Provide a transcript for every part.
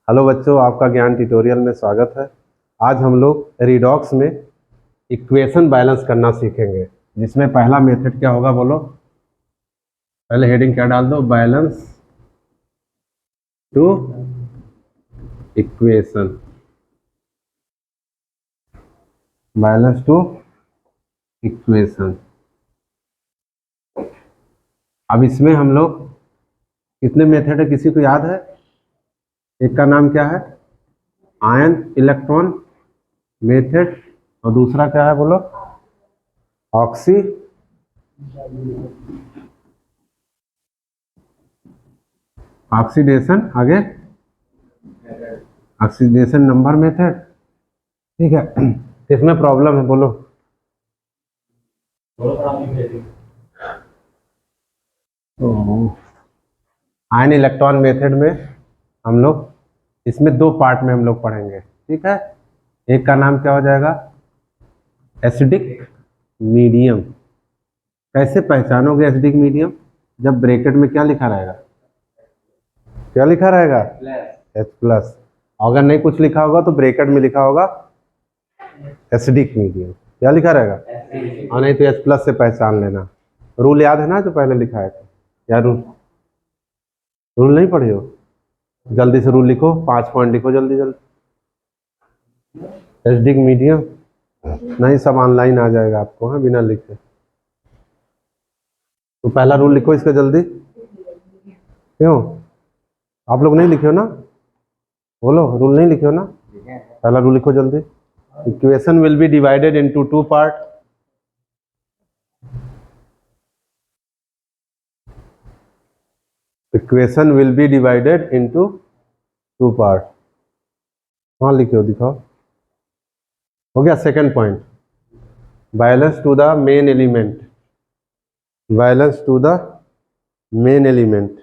Hello बच्चों, आपका ज्ञान ट्यूटोरियल में स्वागत है। आज हम लोग रिडॉक्स में इक्वेशन बैलेंस करना सीखेंगे, जिसमें पहला मेथड क्या होगा बोलो। पहले हेडिंग क्या डाल दो, balance to equation. Balance to equation. अब इसमें हम लोग कितने मेथड है, किसी को याद है? एक का नाम क्या है, आयन इलेक्ट्रॉन मेथड, और दूसरा क्या है बोलो, ऑक्सी ऑक्सीडेशन, आगे ऑक्सीडेशन नंबर मेथड। ठीक है, इसमें प्रॉब्लम है बोलो। आयन इलेक्ट्रॉन मेथड में हम लोग इसमें दो पार्ट में हम लोग पढ़ेंगे, ठीक है। एक का नाम क्या हो जाएगा, एसिडिक मीडियम। कैसे पहचानोगे एसिडिक मीडियम? जब ब्रैकेट में क्या लिखा रहेगा, क्या लिखा रहेगा, H+। अगर नहीं कुछ लिखा होगा तो ब्रैकेट में लिखा होगा एसिडिक मीडियम, क्या लिखा रहेगा, और नहीं तो H+ से पहचान लेना। रूल याद है ना जो पहले लिखा है? या रूल नहीं पढ़े हो? जल्दी से रूल लिखो, 5 पॉइंट लिखो जल्दी जल्दी। एसिडिक मीडियम नहीं, सब ऑनलाइन आ जाएगा आपको, हाँ, बिना लिखे। तो पहला रूल लिखो इसका जल्दी। क्यों आप लोग नहीं लिखे हो ना? बोलो, रूल नहीं लिखे हो ना? पहला रूल लिखो जल्दी। Equation will be divided into two part. Equation will be divided into two part. हाँ लिखे हो, दिखाओ। हो गया second point, balance to the main element. Balance to the main element.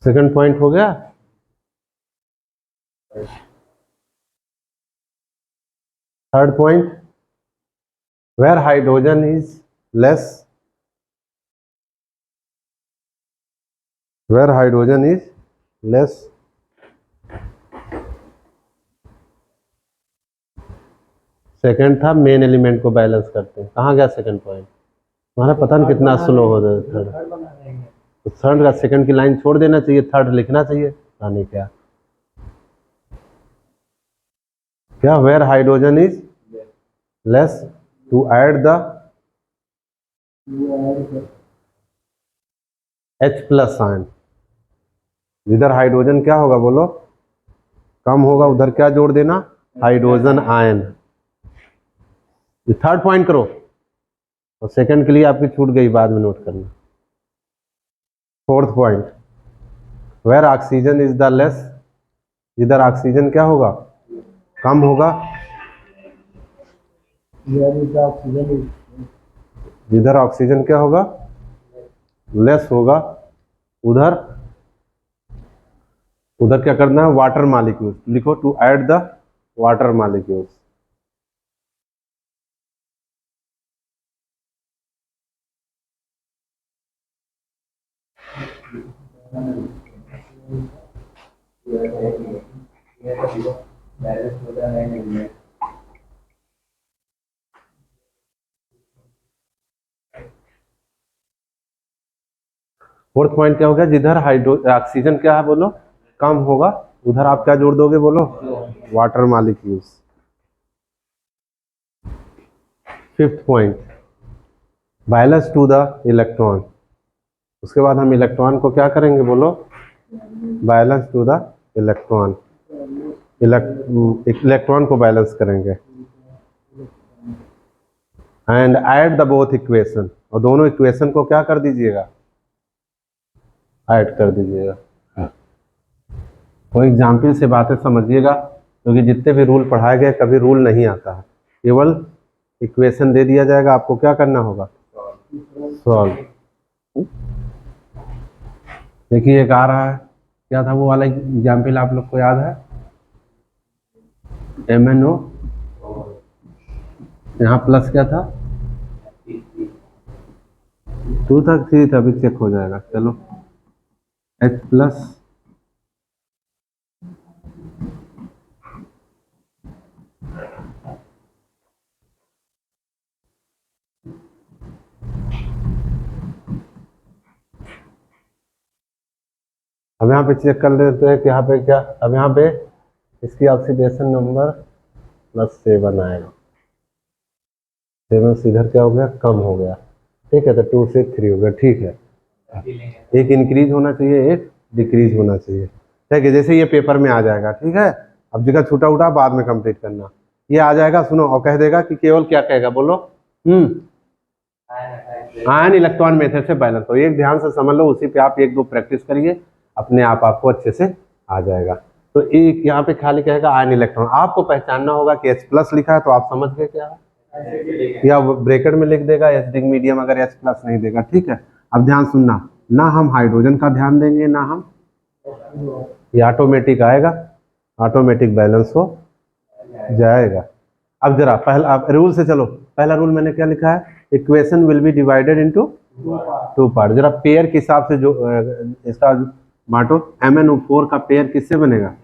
Second point हो गया। Third point, where hydrogen is less, where hydrogen is less. Second था main element को बैलेंस करते हैं। कहाँ गया सेकंड पॉइंट? तुम्हारा पता नहीं कितना स्लो हो रहा है थर्ड। तो थर्ड का सेकंड की लाइन छोड़ देना चाहिए, थर्ड लिखना चाहिए। नहीं क्या क्या, where hydrogen is less to add the H+ ion. जिधर हाइड्रोजन क्या होगा बोलो, कम होगा, उधर क्या जोड़ देना, हाइड्रोजन आयन। ये थर्ड पॉइंट करो, और सेकंड के लिए आपकी छूट गई, बाद में नोट करना। Fourth point, where oxygen is the less. जिधर ऑक्सीजन क्या होगा, कम होगा, जिधर ऑक्सीजन क्या होगा, लेस होगा, उधर उधर क्या करना है, वाटर मॉलिक्यूल्स लिखो, to add the water molecules. Fourth point क्या हो गया, जिधर ऑक्सीजन क्या है बोलो, कम होगा, उधर आप क्या जोड़ दोगे बोलो, water molecules. Fifth point, balance to the electron. उसके बाद हम इलेक्ट्रॉन को क्या करेंगे बोलो, balance to the electron. Electron को बैलेंस करेंगे। And add the both equation, और दोनों इक्वेशन को क्या कर दीजिएगा, ऐड कर दीजिएगा। कोई एग्जाम्पल से बातें समझिएगा, क्योंकि जितने भी रूल पढ़ाए गए कभी रूल नहीं आता है, केवल इक्वेशन दे दिया जाएगा, आपको क्या करना होगा, सॉल्व। देखिए एक आ रहा है, क्या था वो वाला एग्जाम्पल, आप लोग को याद है? MnO, यहाँ प्लस क्या था, 2 था 3 था, अभी चेक हो जाएगा। चलो H प्लस अब यहाँ पे चेक कर लेते हैं कि यहाँ पे क्या, अब यहाँ पे इसकी ऑक्सीडेशन नंबर +7 आएगा। 7 से इधर क्या हो गया, कम हो गया। ठीक है, तो 2 से 3 हो गया। ठीक है, एक इंक्रीज होना चाहिए, एक डिक्रीज होना चाहिए। ठीक है, जैसे ये पेपर में आ जाएगा। ठीक है, अब जगह छूटा उठा बाद में कंप्लीट करना। ये आ जाएगा, सुनो, और कह देगा कि केवल क्या कहेगा, बोलो, आयन इलेक्ट्रॉन मेथड से बैलेंस हो। एक ध्यान से समझ लो, उसी पे आप 1-2 प्रैक्टिस करिए, अपने आप आपको अच्छे से आ जाएगा। तो एक यहाँ पे खाली कहेगा आयन इलेक्ट्रॉन, आपको पहचानना होगा कि H प्लस लिखा है तो आप समझ गए क्या है, या ब्रैकेट में लिख देगा एसिडिक मीडियम अगर H प्लस नहीं देगा। ठीक है, अब ध्यान सुनना, ना हम हाइड्रोजन का ध्यान देंगे ना हम, ये ऑटोमेटिक आएगा, ऑटोमेटिक बैलेंस हो जाएगा। अब जरा पहला रूल से चलो, पहला रूल मैंने क्या लिखा है, equation will be divided into 2 part. जरा पेयर के हिसाब से जो इसका बांटो, MnO4 का पेयर किससे बनेगा,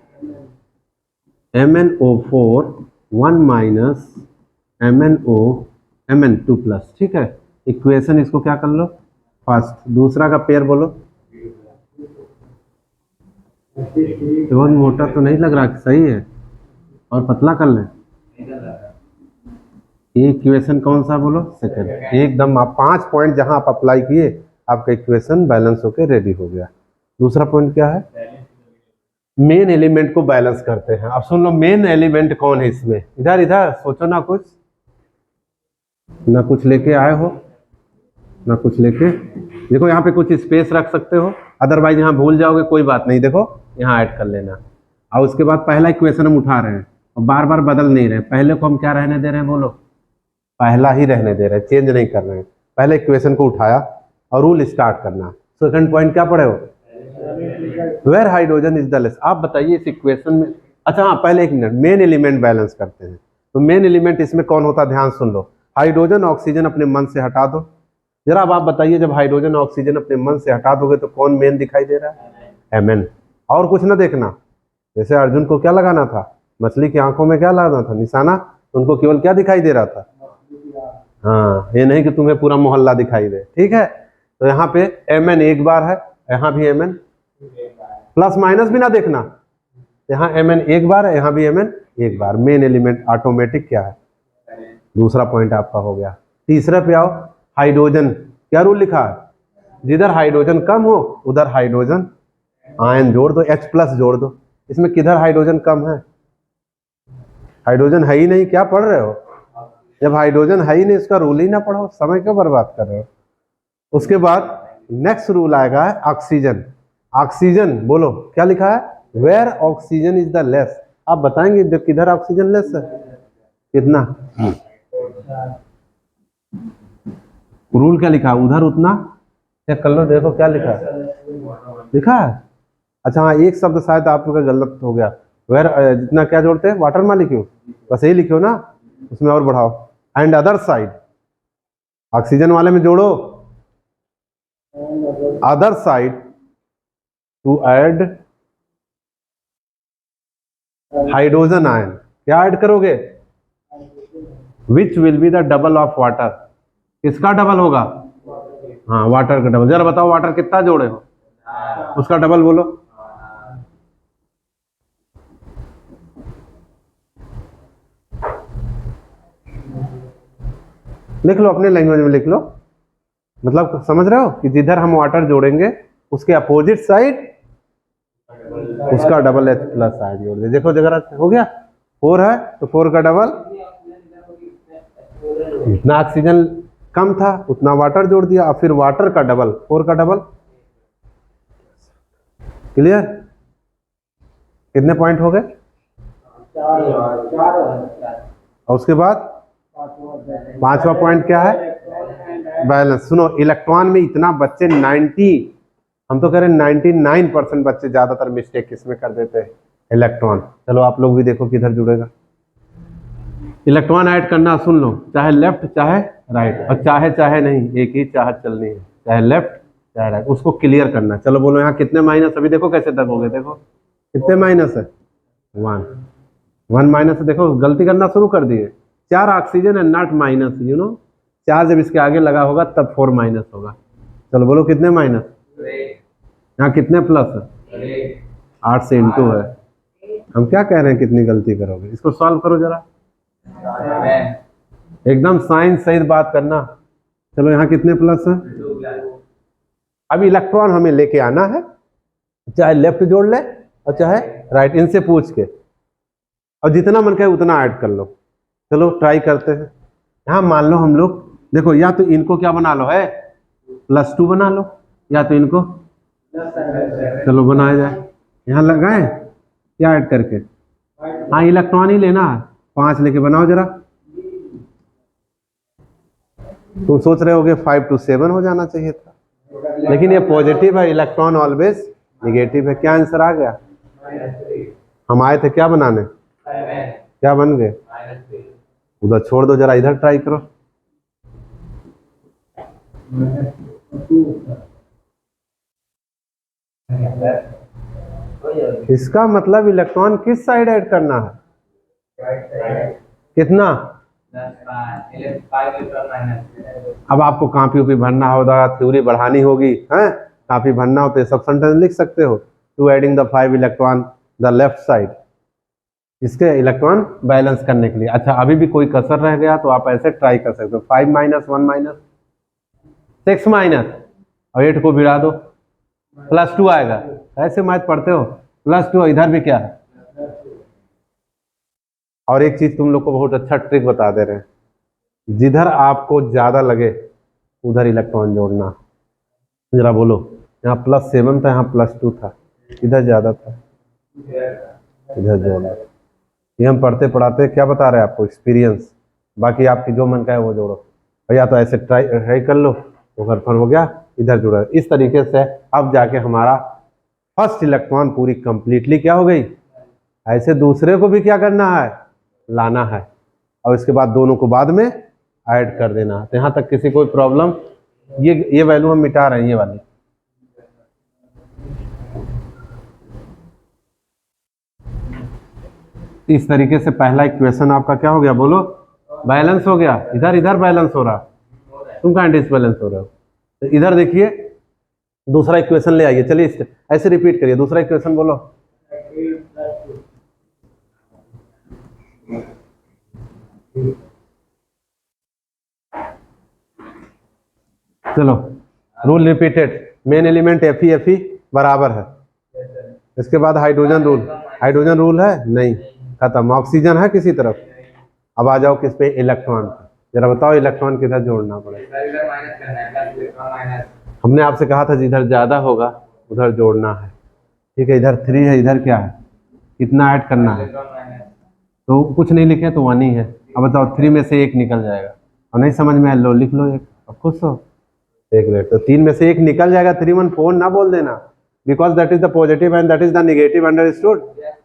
MnO4 1 माइनस Mn2 प्लस। ठीक है, इक्वेशन इसको क्या कर लो, फर्स्ट। दूसरा का पेयर बोलो, बहुत मोटा तो नहीं लग रहा, सही है, और पतला कर लें। इक्वेशन कौन सा बोलो, सेकंड। एकदम आप 5 पॉइंट जहां आप अप्लाई किए, आपका इक्वेशन बैलेंस होके रेडी हो गया। दूसरा पॉइंट क्या है, मेन एलिमेंट को बैलेंस करते हैं। अब सुन लो, मेन एलिमेंट कौन है इसमें, इधर इधर सोचो ना, कुछ लेके आए हो ना कुछ लेके, देखो यहाँ पे कुछ स्पेस रख सकते हो, अदरवाइज यहाँ भूल जाओगे कोई बात नहीं, देखो यहाँ ऐड कर लेना। और उसके बाद पहला इक्वेशन हम उठा रहे हैं और बार बार बदल नहीं रहे, पहले को हम क्या रहने दे रहे हैं, बोलो, पहला ही रहने दे रहे हैं, चेंज नहीं कर रहे हैं। पहले इक्वेशन को उठाया और रूल स्टार्ट करना। सेकंड पॉइंट क्या पढ़े हो, where hydrogen is the less. आप बताइए इस इक्वेशन में, अच्छा हाँ, पहले 1 मिनट, मेन एलिमेंट बैलेंस करते हैं। तो मेन एलिमेंट इसमें कौन होता है, ध्यान सुन लो, हाइड्रोजन ऑक्सीजन अपने मन से हटा दो। जरा अब आप बताइए, जब हाइड्रोजन ऑक्सीजन अपने मन से हटा दोगे तो कौन मेन दिखाई दे रहा है, Mn। और कुछ ना देखना, जैसे अर्जुन को क्या लगाना था, मछली की आंखों में क्या लगाना था, निशाना, उनको केवल क्या दिखाई दे रहा था, हाँ, ये नहीं कि तुम्हें पूरा मोहल्ला दिखाई दे। ठीक है, तो यहाँ पे Mn एक बार है, यहाँ भी Mn, प्लस माइनस भी ना देखना, यहाँ Mn एक बार है, यहाँ भी Mn एक बार। मेन एलिमेंट ऑटोमेटिक क्या है, दूसरा पॉइंट आपका हो गया। तीसरे पे आओ, हाइड्रोजन, क्या रूल लिखा है, जिधर हाइड्रोजन कम हो उधर हाइड्रोजन आयन जोड़ दो, H प्लस जोड़ दो। इसमें किधर हाइड्रोजन कम है, हाइड्रोजन है ही नहीं, क्या पढ़ रहे हो, जब हाइड्रोजन है ही नहीं इसका रूल ही ना पढ़ो, समय क्यों बर्बाद कर रहे हो। उसके बाद नेक्स्ट रूल आएगा ऑक्सीजन। ऑक्सीजन बोलो क्या लिखा है, where oxygen is the less. आप बताएंगे जब किधर ऑक्सीजन लेस है, कितना, रूल क्या लिखा है, उधर उतना, चेक कर लो, देखो क्या लिखा है, लिखा है। अच्छा हाँ, एक शब्द शायद आप लोग का गलत हो गया, वेयर जितना क्या जोड़ते हैं, वाटर में लिखो, बस यही लिखो ना, उसमें और बढ़ाओ, एंड अदर साइड, ऑक्सीजन वाले में जोड़ो other side to add hydrogen ion. क्या ऐड करोगे, which will be the double of water. किसका डबल होगा, हाँ, वाटर का डबल। जरा बताओ वाटर कितना जोड़े हो, उसका डबल बोलो। लिख लो, अपने लैंग्वेज में लिख लो, मतलब समझ रहे हो कि जिधर हम वाटर जोड़ेंगे उसके अपोजिट साइड उसका डबल H प्लस आयन जोड़ दे। देखो जगह हो गया, 4 है तो 4 का डबल, जितना ऑक्सीजन कम था उतना वाटर जोड़ दिया, और फिर वाटर का डबल 4 का डबल। क्लियर, कितने पॉइंट हो गए, 4। और उसके बाद 5वां पॉइंट क्या है, बैलेंस। सुनो, इलेक्ट्रॉन में इतना बच्चे 90, हम तो कह रहे हैं 99% बच्चे ज्यादातर मिस्टेक किसमें कर देते हैं, इलेक्ट्रॉन। चलो आप लोग भी देखो किधर जुड़ेगा। इलेक्ट्रॉन ऐड करना सुन लो, चाहे लेफ्ट चाहे राइट, और चाहे चाहे नहीं, एक ही चाहत चलनी है। चाहे लेफ्ट चाहे राइट, उसको क्लियर करना। चलो बोलो यहाँ कितने माइनस, अभी देखो कैसे तक हो गए, देखो कितने माइनस है, 1 1 माइनस है, देखो गलती करना शुरू कर दिए। 4 ऑक्सीजन है, नॉट माइनस, यू नो, 4 जब इसके आगे लगा होगा तब 4 माइनस होगा। चलो बोलो कितने माइनस, यहाँ कितने प्लस है, 8 से इंटू है। हम क्या कह रहे हैं, कितनी गलती करोगे, इसको सॉल्व करो जरा, एकदम साइंस सहित बात करना। चलो यहाँ कितने प्लस है, अब इलेक्ट्रॉन हमें लेके आना है, चाहे लेफ्ट जोड़ ले और चाहे राइट, इनसे पूछ के, और जितना मन कहे उतना ऐड कर लो। चलो ट्राई करते हैं। यहाँ मान लो हम लोग, देखो या तो इनको क्या बना लो है, +2 बना लो, या तो इनको, चलो बनाया जाए। यहाँ लगाए क्या ऐड करके, हाँ इलेक्ट्रॉन ही लेना है, 5 लेके बनाओ जरा। तुम सोच रहे होगे 5 to 7 हो जाना चाहिए था, लेकिन ये पॉजिटिव है, इलेक्ट्रॉन ऑलवेज निगेटिव है। क्या आंसर आ गया, हम आए थे क्या बनाने, क्या बन गए, उधर छोड़ दो, जरा इधर ट्राई करो। इसका मतलब इलेक्ट्रॉन किस साइड ऐड करना है, कितना, अब आपको कॉपी उपी भरना होगा, थ्योरी बढ़ानी होगी, हैं कॉपी भरना हो तो ये सब सेंटेंस लिख सकते हो। To adding the 5 electron the left side, इसके इलेक्ट्रॉन बैलेंस करने के लिए। अच्छा अभी भी कोई कसर रह गया तो आप ऐसे ट्राई कर सकते हो, 5 माइनस 1 माइनस 6 माइनस और 8 को भिड़ा दो, +2 आएगा। ऐसे मैथ पढ़ते हो, +2, इधर भी क्या है। और एक चीज तुम लोग को बहुत अच्छा ट्रिक बता दे रहे हैं, जिधर आपको ज्यादा लगे उधर इलेक्ट्रॉन जोड़ना। जरा बोलो, यहाँ +7 था, यहाँ +2 था, इधर ज्यादा था, इधर जोड़ना। ये हम पढ़ते पढ़ाते क्या बता रहे हैं आपको, एक्सपीरियंस। बाकी आपकी जो मन का है वो जोड़ो, या तो ऐसे ट्राई कर लो, वो कन्फर्म हो गया, इधर जुड़ा। इस तरीके से अब जाके हमारा फर्स्ट इलेक्ट्रॉन पूरी कंप्लीटली क्या हो गई। ऐसे दूसरे को भी क्या करना है, लाना है, और इसके बाद दोनों को बाद में ऐड कर देना है। तो यहाँ तक किसी कोई प्रॉब्लम, ये वैल्यू हम मिटा रहे हैं, ये वाली। इस तरीके से पहला इक्वेशन आपका क्या हो गया, बोलो बैलेंस हो गया। इधर इधर बैलेंस हो रहा, तुम कहाँ डिसबैलेंस हो रहे हो। तो इधर देखिए दूसरा इक्वेशन ले आइए, चलिए ऐसे रिपीट करिए, दूसरा इक्वेशन बोलो। चलो rule repeated, main element Fe बराबर है, इसके बाद हाइड्रोजन रूल, हाइड्रोजन रूल है नहीं, खत्म। ऑक्सीजन है किसी तरफ, अब आ जाओ किस पे, इलेक्ट्रॉन पे। जरा बताओ इलेक्ट्रॉन किधर जोड़ना पड़ेगा। हमने आपसे कहा था जिधर ज्यादा होगा उधर जोड़ना है, ठीक है। इधर 3 है, इधर क्या है, कितना ऐड करना है, तो कुछ नहीं लिखे तो 1 ही है। अब बताओ 3 में से 1 निकल जाएगा, और नहीं समझ में आया लो लिख लो 1, अब खुश हो। 1 मिनट, तो 3 में से 1 निकल जाएगा, 3 1 4 ना बोल देना, because that is the positive and that is the negative, understood.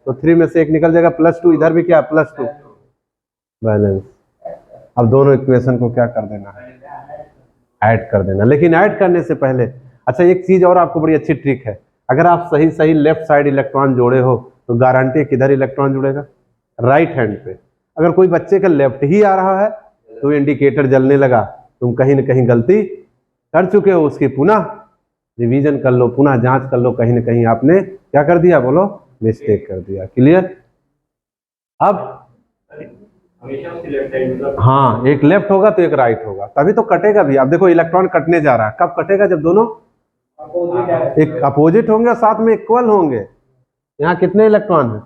तो 3 में से 1 निकल जाएगा, +2, इधर भी क्या +2, बैलेंस। अब दोनों इक्वेशन को क्या कर देना है, ऐड कर देना। लेकिन ऐड करने से पहले अच्छा एक चीज और आपको बड़ी अच्छी ट्रिक है, अगर आप सही सही लेफ्ट साइड इलेक्ट्रॉन जोड़े हो तो गारंटी किधर इलेक्ट्रॉन जुड़ेगा, राइट हैंड पे। अगर कोई बच्चे का लेफ्ट ही आ रहा है तो इंडिकेटर जलने लगा, तुम कहीं न कहीं गलती कर चुके हो, उसकी पुनः रिवीजन कर लो, पुनः जांच कर लो, कहीं न कहीं आपने क्या कर दिया, बोलो मिस्टेक कर दिया। क्लियर। अब हाँ एक लेफ्ट होगा तो एक राइट होगा, तभी तो कटेगा भी। अब देखो इलेक्ट्रॉन कटने जा रहा है, कब कटेगा, जब दोनों एक अपोजिट होंगे और साथ में इक्वल होंगे। यहाँ कितने इलेक्ट्रॉन है,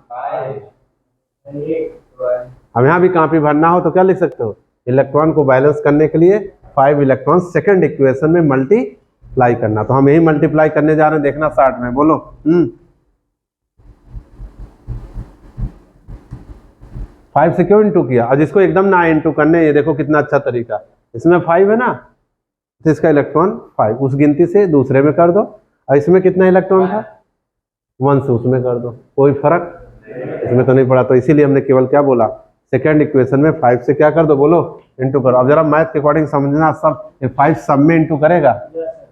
अब यहाँ भी कॉपी भरना हो तो क्या लिख सकते हो, इलेक्ट्रॉन को बैलेंस करने के लिए 5 इलेक्ट्रॉन सेकंड इक्वेशन में मल्टीप्लाई करना। तो हम यही मल्टीप्लाई करने जा रहे हैं, देखना 60 में, बोलो 5 से क्यों इंटू किया, और जिसको एकदम ना इंटू करने, ये देखो कितना अच्छा तरीका, इसमें 5 है ना, तो इसका इलेक्ट्रॉन 5 उस गिनती से दूसरे में कर दो, और इसमें कितना इलेक्ट्रॉन था 1 से उसमें कर दो, कोई फर्क इसमें तो नहीं पड़ा। तो इसीलिए हमने केवल क्या बोला, सेकेंड इक्वेशन में 5 से क्या कर दो, बोलो इंटू करो। अब जरा मैथ के अकॉर्डिंग समझना, सब 5 सब में इंटू करेगा,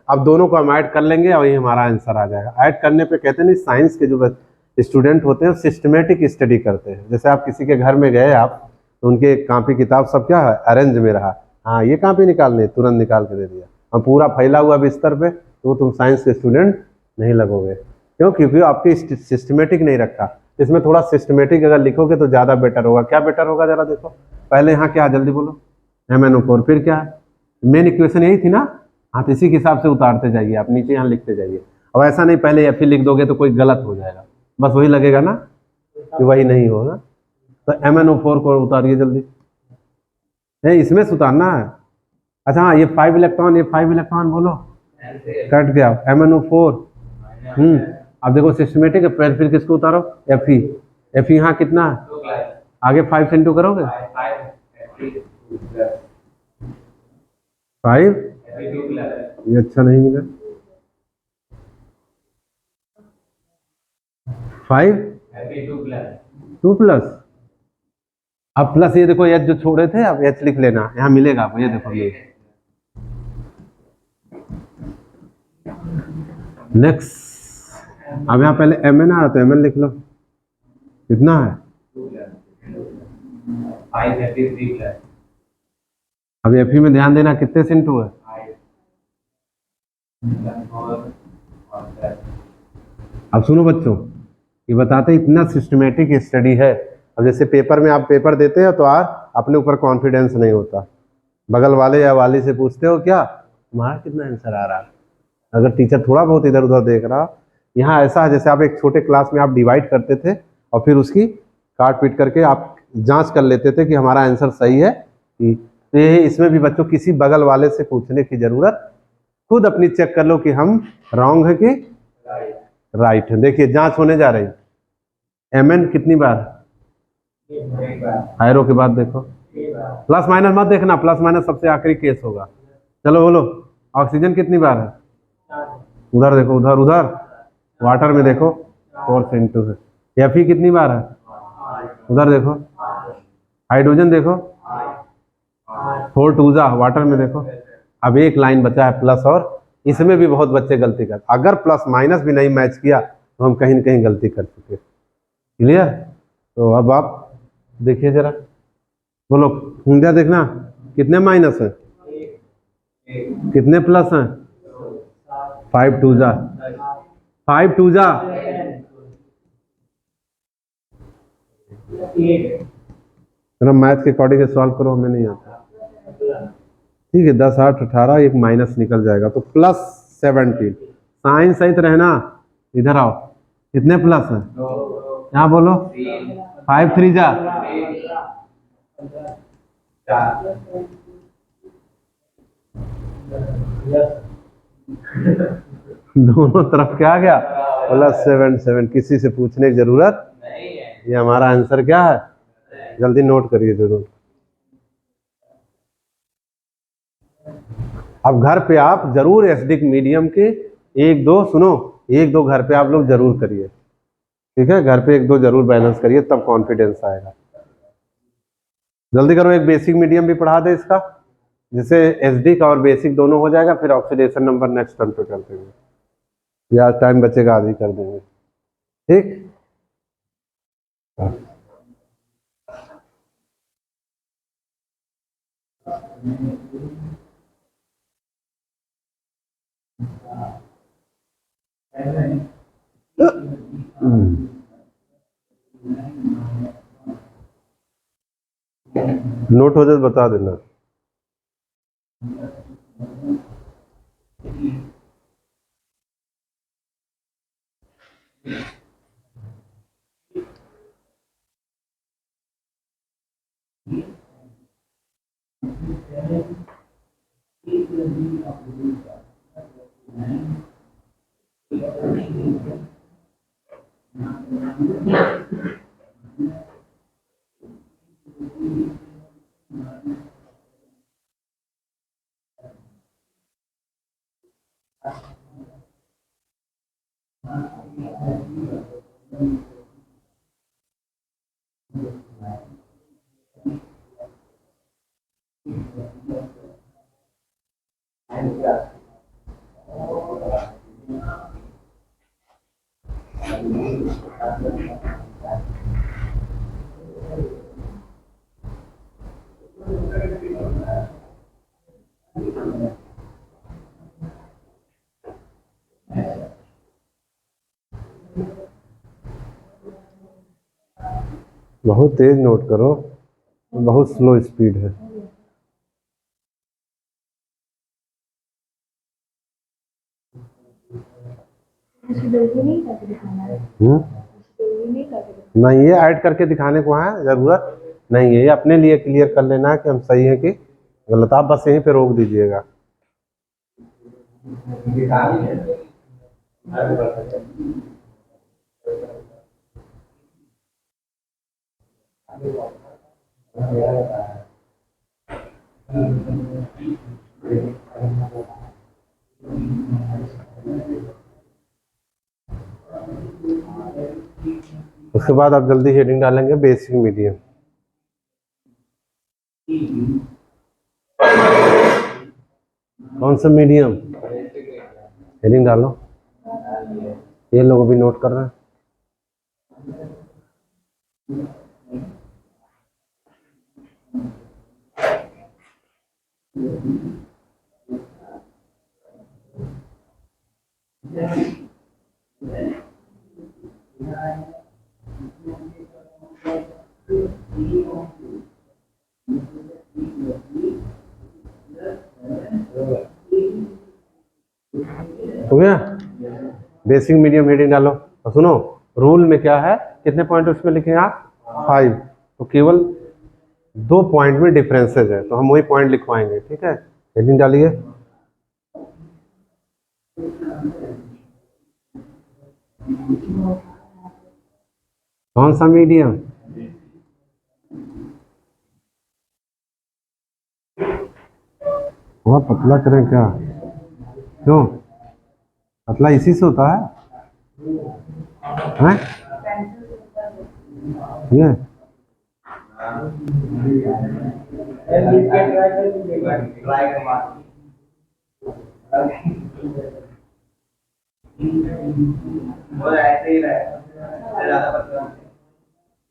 अब दोनों को हम ऐड कर लेंगे और ये हमारा आंसर आ जाएगा। ऐड करने पे कहते हैं नहीं, साइंस के जो स्टूडेंट होते हैं सिस्टमेटिक स्टडी करते हैं। जैसे आप किसी के घर में गए आप, तो उनके कॉपी किताब सब क्या है, अरेंज में रहा, हाँ ये कॉपी निकालनी, तुरंत निकाल के दे दिया। हम पूरा फैला हुआ बिस्तर पे, तो तुम साइंस के स्टूडेंट नहीं लगोगे। क्यों? क्योंकि आपकी सिस्टमेटिक नहीं रखा। इसमें थोड़ा सिस्टमेटिक अगर लिखोगे तो ज़्यादा बेटर होगा। क्या बेटर होगा जरा देखो। पहले यहाँ क्या, जल्दी बोलो, MnO4, फिर क्या है, मेन इक्वेशन यही थी ना। हाँ, तो इसी के हिसाब से उतारते जाइए आप, नीचे यहाँ लिखते जाइए। अब ऐसा नहीं पहले Fe लिख दोगे तो कोई गलत हो जाएगा, बस वही लगेगा ना कि वही नहीं होगा। तो MnO4 को उतारिए जल्दी, नहीं इसमें से उतारना है। अच्छा हाँ, ये 5 इलेक्ट्रॉन, ये 5 इलेक्ट्रॉन बोलो, कट गया MnO4। अब देखो सिस्टमेटिक है, फिर किसको उतारो, Fe यहाँ कितना है, आगे 5 से इंटू करोगे, 5, ये अच्छा नहीं मिला, 5 2 प्लस, अब प्लस ये देखो H जो छोड़े थे, अब H लिख लेना, यहाँ मिलेगा आपको, ये देखो ये। नेक्स्ट, अब यहाँ पहले Mn आ रहा तो Mn लिख लो, कितना है, अब Fe में ध्यान देना कितने से इंटू है, अब सुनो बच्चों, ये बताते इतना सिस्टमेटिक स्टडी है। अब जैसे पेपर में आप पेपर देते हो तो अपने ऊपर कॉन्फिडेंस नहीं होता, बगल वाले या वाली से पूछते हो क्या तुम्हारा कितना आंसर आ रहा है, अगर टीचर थोड़ा बहुत इधर उधर देख रहा। यहाँ ऐसा है जैसे आप एक छोटे क्लास में आप डिवाइड करते थे और फिर उसकी काट पीट करके आप जांच कर लेते थे कि हमारा आंसर सही है कि, तो ये इसमें भी बच्चों किसी बगल वाले से पूछने की जरूरत, खुद अपनी चेक कर लो कि हम रॉन्ग है कि राइट है। देखिए जांच होने जा रही, Mn कितनी बार, एरो के बाद देखो, प्लस माइनस मत देखना, प्लस माइनस सबसे आखिरी केस होगा। चलो बोलो, ऑक्सीजन कितनी बार है, उधर देखो, उधर उधर वाटर में देखो 4 से इंटू है। Fe कितनी बार है, उधर देखो, हाइड्रोजन देखो 4 2 जा, वाटर में देखो। अब एक लाइन बचा है प्लस, और इसमें भी बहुत बच्चे गलती कर, अगर प्लस माइनस भी नहीं मैच किया तो हम कहीं न कहीं गलती कर चुके। क्लियर? तो अब आप देखिए जरा, बोलो हुंजा देखना, कितने माइनस है, कितने प्लस हैं, 5 2 जा, 5 2 जा, जरा मैथ के अकॉर्डिंग सॉल्व करो, हमें नहीं आता। ठीक है, 10 8 18, एक माइनस निकल जाएगा तो प्लस 17। साइन सहित रहना, इधर आओ, कितने प्लस है, यहाँ बोलो 5 3 जा, दोनों तरफ क्या आ गया, प्लस 7 7, किसी से पूछने की जरूरत नहीं है। ये हमारा आंसर क्या है, जल्दी नोट करिए जरूर। अब घर पे आप जरूर एसिडिक मीडियम के एक दो, सुनो, एक दो घर पे आप लोग जरूर करिए, ठीक है, घर पे एक दो जरूर बैलेंस करिए, तब कॉन्फिडेंस आएगा। जल्दी करो, एक बेसिक मीडियम भी पढ़ा दे इसका, जिससे एसिडिक और बेसिक दोनों हो जाएगा, फिर ऑक्सीडेशन नंबर नेक्स्ट टर्म पे कर देंगे, या टाइम बचेगा आधी कर देंगे, ठीक। नोट हो जाए तो बता देना। बहुत तेज नोट करो, बहुत स्लो स्पीड है। नहीं, ये ऐड करके दिखाने को है, जरूरत नहीं है, ये अपने लिए क्लियर कर लेना है कि हम सही है कि गलत। आप बस यहीं पे रोक दीजिएगा। उसके बाद आप जल्दी हेडिंग डालेंगे बेसिक मीडियम। कौन सा मीडियम? हेडिंग डालो, ये लोग भी नोट कर रहे हैं। हो गया? बेसिक मीडियम हेडिंग डालो। और सुनो, रूल में क्या है, कितने पॉइंट उसमें लिखे आप? 5। तो केवल 2 पॉइंट में डिफरेंसेज है, तो हम वही पॉइंट लिखवाएंगे। ठीक है, हेडिंग डालिए। कौन सा मीडियम? बहुत पतला करें क्या? क्यों? पतला इसी से होता है? ये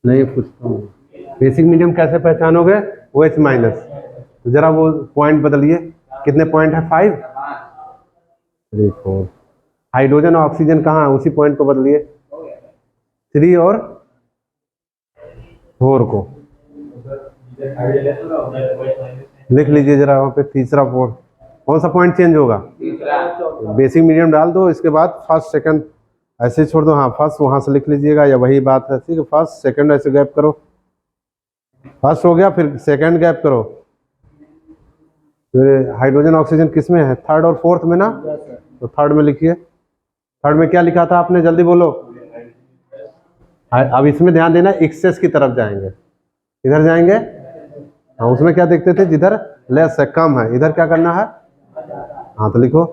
नहीं पूछता हूँ, बेसिक मीडियम कैसे पहचानोगे? OH minus. तो जरा वो पॉइंट बदलिए, कितने पॉइंट है? 5, 3, 4। हाइड्रोजन और ऑक्सीजन कहाँ है? उसी पॉइंट को बदलिए, 3 और 4 को लिख लीजिए जरा वहाँ पे, तीसरा 4। कौन सा पॉइंट चेंज होगा? बेसिक मीडियम डाल दो, इसके बाद फर्स्ट सेकंड ऐसे छोड़ दो। हाँ, फर्स्ट वहां से लिख लीजिएगा, या वही बात है, ठीक है। फर्स्ट सेकंड ऐसे गैप करो, फर्स्ट हो गया, फिर सेकंड गैप करो। फिर हाइड्रोजन ऑक्सीजन किस में है? थर्ड और फोर्थ में ना? तो थर्ड में लिखिए। थर्ड में क्या लिखा था आपने? जल्दी बोलो। अब इसमें ध्यान देना, एक्सेस की तरफ जाएंगे। इधर जाएंगे, हाँ, उसमें क्या देखते थे? जिधर लेस है, कम है, इधर क्या करना है? हाँ, तो लिखो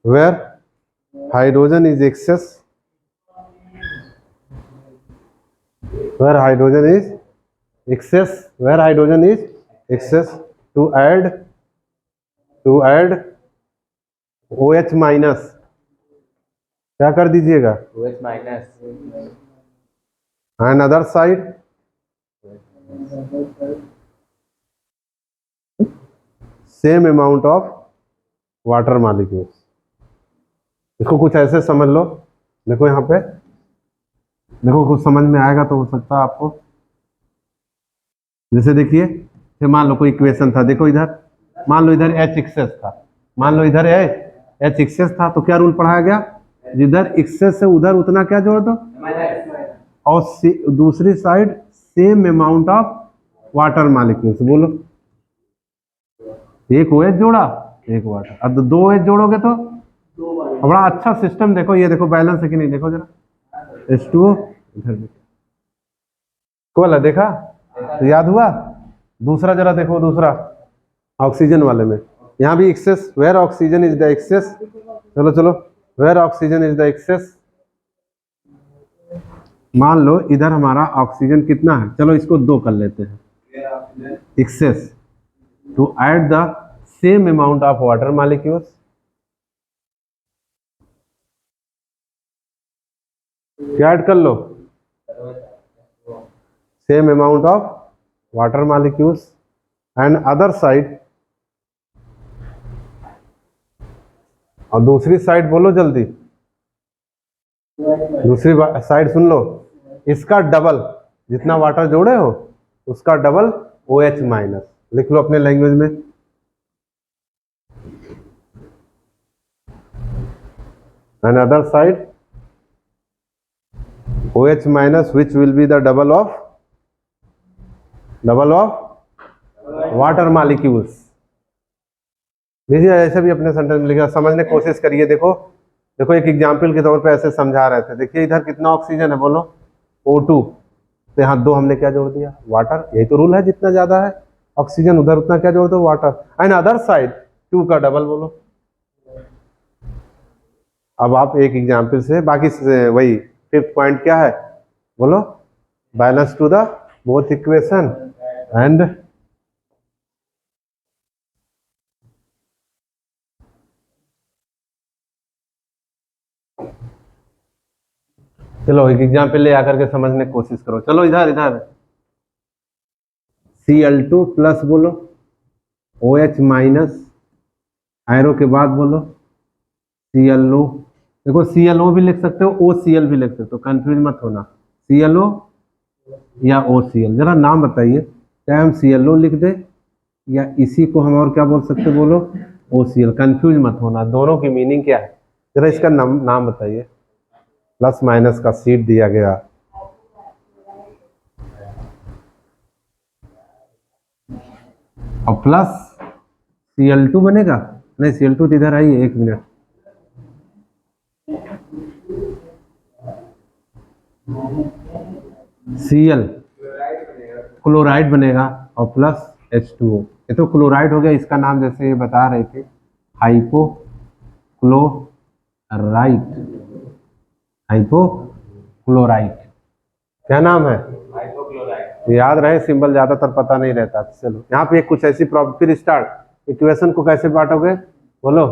where hydrogen is excess, where hydrogen is excess, where hydrogen is excess, to add OH minus. क्या कर दीजिएगा? OH minus. And other side same amount of water molecules. इसको कुछ ऐसे समझ लो, देखो यहाँ पे, देखो कुछ समझ में आएगा तो हो सकता है आपको। जैसे देखिए, फिर मान लो कोई इक्वेशन था, देखो इधर, मान लो इधर H एक्सेस था, मान लो इधर H एक्सेस था, तो क्या रूल पढ़ाया गया? जिधर एक्सेस से उधर उतना क्या जोड़ दो, और दूसरी side same amount of water molecules. बोलो, एक OH जोड़ा, एक वाटर। अब 2 OH जोड़ोगे तो बड़ा अच्छा सिस्टम। देखो ये, देखो बैलेंस है कि नहीं, देखो जरा, H2O इधर है, देखा? तो याद हुआ? दूसरा जरा देखो, दूसरा ऑक्सीजन वाले में, यहाँ भी excess, where oxygen is the excess. चलो चलो, where oxygen is the excess. मान लो इधर हमारा ऑक्सीजन कितना है, चलो इसको 2 कर लेते हैं, excess, to add the same amount of water molecules. क्या ऐड कर लो? Same amount of water molecules and other side, और दूसरी साइड बोलो जल्दी, दूसरी साइड सुन लो, इसका डबल। जितना वाटर जोड़े हो उसका डबल OH माइनस। लिख लो अपने लैंग्वेज में। And other side OH minus which will be the double of water molecules. लीजिए ऐसे भी अपने सेंटेंस में लिखा, समझने की कोशिश करिए। देखो देखो एक एग्जाम्पल के तौर पे ऐसे समझा रहे थे। देखिए इधर कितना ऑक्सीजन है बोलो, O2, तो यहाँ 2 हमने क्या जोड़ दिया, वाटर। यही तो रूल है, जितना ज्यादा है ऑक्सीजन उधर उतना क्या जोड़ दो, वाटर। एंड अदर साइड 2 का डबल बोलो। अब आप एक एग्जाम्पल से बाकी से वही 5th पॉइंट क्या है बोलो, balance to the both equation and चलो एक एग्जाम्पल ले आकर के समझने की कोशिश करो। चलो इधर इधर Cl2 प्लस बोलो, OH माइनस, एरो के बाद बोलो ClO। देखो ClO भी लिख सकते हो, OCl भी लिख सकते हो, कंफ्यूज मत होना। ClO या OCl, जरा नाम बताइए, चाहे हम ClO लिख दे या इसी को हम और क्या बोल सकते बोलो OCl। कंफ्यूज मत होना, दोनों की मीनिंग क्या है, जरा इसका नाम बताइए। प्लस माइनस का सीट दिया गया। और प्लस Cl2 बनेगा, नहीं Cl2 तो इधर आइए, 1 मिनट। Cl क्लोराइड बनेगा और प्लस H2O। ये तो क्लोराइड हो गया, इसका नाम जैसे ये बता रहे थे हाइपोक्लोराइट। क्या नाम है, याद रहे, सिंबल ज्यादातर पता नहीं रहता। चलो यहाँ पे कुछ ऐसी प्रॉब्लम, फिर स्टार्ट। इक्वेशन को कैसे बांटोगे बोलो।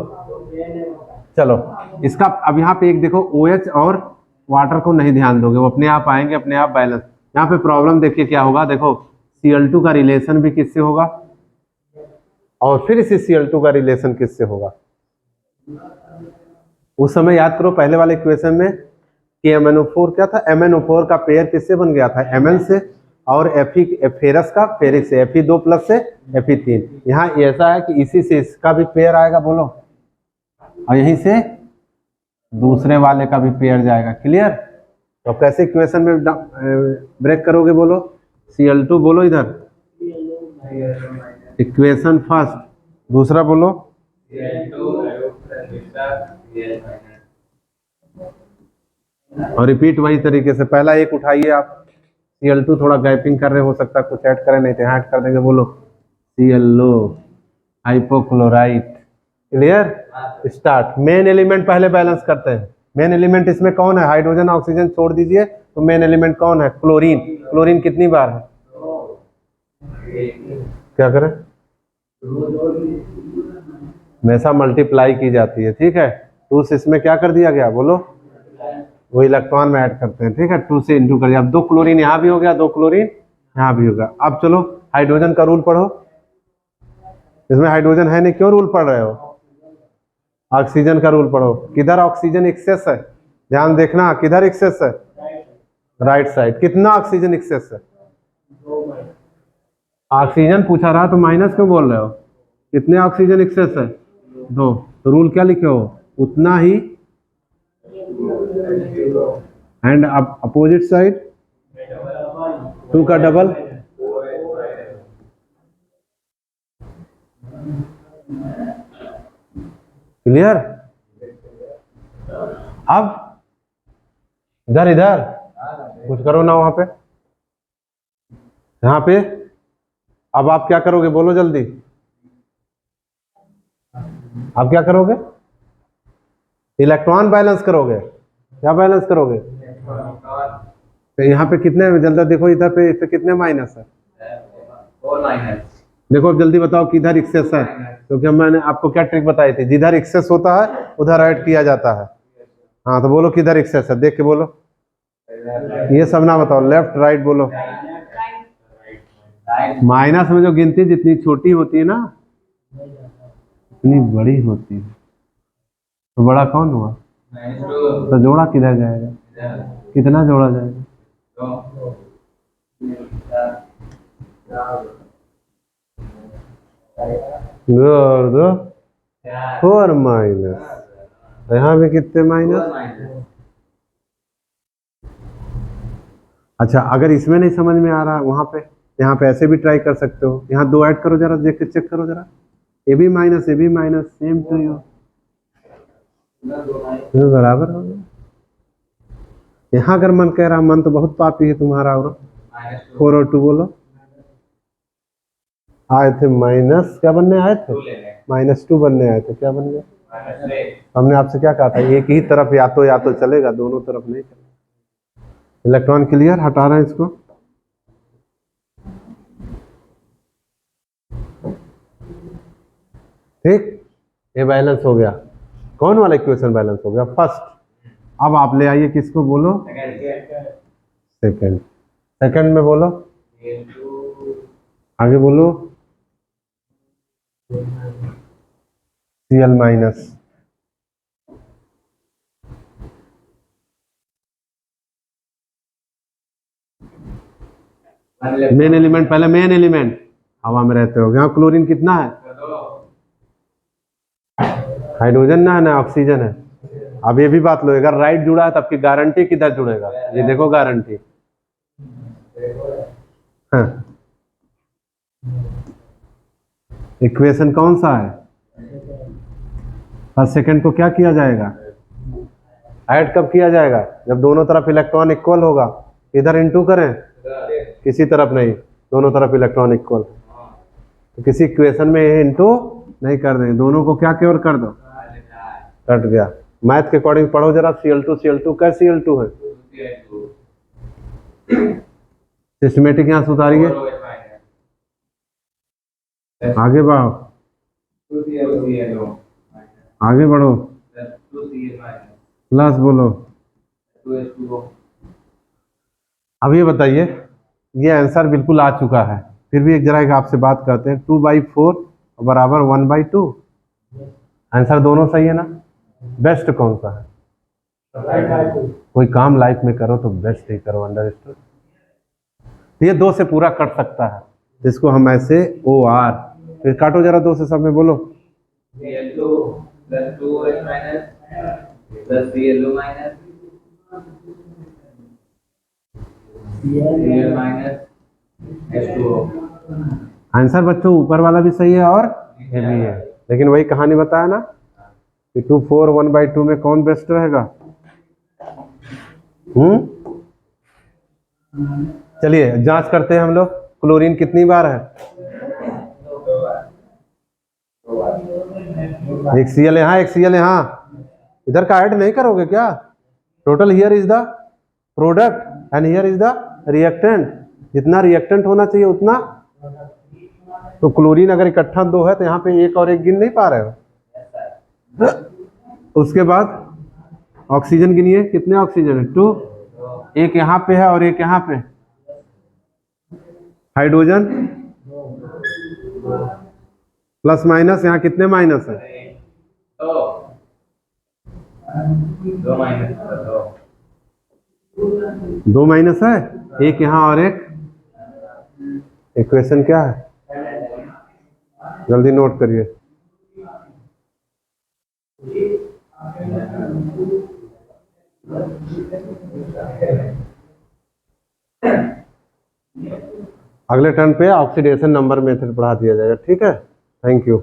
चलो इसका अब यहाँ पे एक देखो, OH और वाटर को नहीं ध्यान दोगे, वो अपने आप आएंगे, अपने आप बैलेंस। यहाँ पे प्रॉब्लम देखिए क्या होगा, देखो Cl2 का रिलेशन भी किससे होगा और फिर इसी Cl2 का रिलेशन किससे होगा। उस समय याद करो पहले वाले इक्वेशन में कि MnO4 क्या था, MnO4 का पेयर किससे बन गया था, Mn से, और फेरस का फेरिक से, Fe2 प्लस से Fe3। यहाँ ऐसा है कि इसी से इसका भी पेयर आएगा बोलो, और यहीं से दूसरे वाले का भी पेयर जाएगा। क्लियर। तो कैसे इक्वेशन में ब्रेक करोगे बोलो। Cl2 बोलो इधर, इक्वेशन फर्स्ट, दूसरा बोलो और रिपीट वही तरीके से। पहला एक उठाइए आप, Cl2 थोड़ा गैपिंग कर रहे, हो सकता है कुछ ऐड करें, नहीं तो ऐड कर देंगे। बोलो ClO hypochlorite. Clear. Start. Main element पहले बैलेंस करते हैं। मेन एलिमेंट इसमें कौन है, हाइड्रोजन ऑक्सीजन छोड़ दीजिए, तो मेन एलिमेंट कौन है, क्लोरीन। क्लोरीन कितनी बार है, क्या करें, हमेशा मल्टीप्लाई की जाती है। ठीक है, 2 से इसमें क्या कर दिया गया बोलो, वो इलेक्ट्रॉन में ऐड करते हैं। ठीक है, 2 से इंटू कर दिया। अब 2 क्लोरीन यहाँ भी हो गया, 2 क्लोरीन यहाँ भी होगा। अब चलो हाइड्रोजन का रूल पढ़ो। इसमें हाइड्रोजन है नहीं, क्यों रूल पढ़ रहे हो, ऑक्सीजन का रूल पढ़ो। किधर ऑक्सीजन एक्सेस है, ध्यान देखना, किधर एक्सेस है, राइट साइड। कितना ऑक्सीजन एक्सेस है, ऑक्सीजन पूछा रहा तो माइनस क्यों बोल रहे हो, कितने ऑक्सीजन एक्सेस है, 2। तो रूल क्या लिखे हो, उतना ही। एंड अपोजिट साइड 2 का डबल। क्लियर। अब इधर इधर कुछ करो ना वहां पे, यहाँ पे। अब आप क्या करोगे बोलो जल्दी, आप क्या करोगे, इलेक्ट्रॉन बैलेंस करोगे। क्या बैलेंस करोगे, तो यहाँ पे कितने, जल्दी देखो इधर पे कितने माइनस है, 4 माइनस। देखो अब जल्दी बताओ किधर एक्सेस है, क्योंकि मैंने आपको क्या ट्रिक बताई थी, जिधर एक्सेस होता है उधर ऐड किया जाता है। हाँ तो बोलो किधर एक्सेस है, देख के बोलो, ये सब ना बताओ, लेफ्ट राइट बोलो। माइनस में जो गिनती जितनी छोटी होती है ना उतनी बड़ी होती है। तो बड़ा कौन हुआ, तो जोड़ा किधर जाएगा, कितना जोड़ा जाएगा, दो और दो 4 माइनस, यहाँ भी कितने माइनस। अच्छा, अगर इसमें नहीं समझ में आ रहा वहां पे, यहाँ पे ऐसे भी ट्राई कर सकते हो। यहाँ दो ऐड करो जरा, देख के चेक करो जरा, A B minus same to you, बराबर हो गया। यहाँ अगर मन कह रहा, मन तो बहुत पापी है तुम्हारा, और 4 और 2 बोलो, आए थे माइनस, क्या बनने आए थे, -2 बनने आए थे, क्या बन गया, हमने आपसे क्या कहा था, एक ही तरफ या तो चलेगा, दोनों तरफ नहीं चलेगा। इलेक्ट्रॉन क्लियर, हटा रहे हैं इसको। ठीक, ये बैलेंस हो गया, कौन वाला इक्वेशन बैलेंस हो गया, फर्स्ट। अब आप ले आइए किसको, बोलो सेकंड, सेकंड में बोलो, आगे बोलो Cl माइनस, मेन एलिमेंट, पहले मेन एलिमेंट हवा में रहते हो। यहाँ क्लोरीन कितना है, हाइड्रोजन ना है ना ऑक्सीजन है। अब ये भी बात लो, अगर राइट जुड़ा है तब की गारंटी किधर जुड़ेगा, ये देखो गारंटी, हाँ। इक्वेशन कौन सा है, फर्स्ट सेकंड को क्या किया जाएगा, ऐड कब किया जाएगा, जब दोनों तरफ इलेक्ट्रॉन इक्वल होगा। इधर इनटू करें, किसी तरफ नहीं, दोनों तरफ इलेक्ट्रॉन इक्वल, तो किसी इक्वेशन में इनटू नहीं कर दें, दोनों को क्या केवल कर दो, कट गया। मैथ के अकॉर्डिंग पढ़ो जरा, Cl2 क्या Cl2 है, सिस्टमेटिक यहाँ सुधारिए, आगे बढ़ो, आगे बढ़ो, प्लस बोलो। अब ये बताइए, ये आंसर बिल्कुल आ चुका है, फिर भी एक जरा एक आपसे बात करते हैं, 2/4 बराबर 1/2, आंसर दोनों सही है ना, बेस्ट कौन सा है, कोई काम लाइफ में करो तो बेस्ट ही करो, अंडरस्टूड। ये 2 से पूरा कट सकता है, इसको हम ऐसे OR, फिर काटो जरा 2 से, सब में बोलो, Cl2 + 2H- + Cl2 - Cl H2O। Answer बच्चों ऊपर वाला भी सही है और ये भी है, लेकिन वही कहानी बताया ना कि 2 4 1/2 में कौन बेस्ट रहेगा। चलिए जांच करते हैं हम लोग, क्लोरीन कितनी बार है, एक Cl यहाँ, एक Cl यहाँ, इधर का ऐड नहीं करोगे क्या, total here is the product and here is the reactant, जितना रिएक्टेंट होना चाहिए उतना, तो क्लोरीन अगर इकट्ठा 2 है तो यहाँ पे एक और एक गिन नहीं पा रहे हो। उसके बाद ऑक्सीजन गिनिए, कितने ऑक्सीजन है, 2, एक यहाँ पे है और एक यहाँ पे। हाइड्रोजन प्लस माइनस, यहाँ कितने माइनस है, 2 माइनस है, एक यहाँ और एक। इक्वेशन क्या है, जल्दी नोट करिए, अगले टर्न पे ऑक्सीडेशन नंबर मेथड पढ़ा दिया जाएगा, ठीक है, थैंक यू।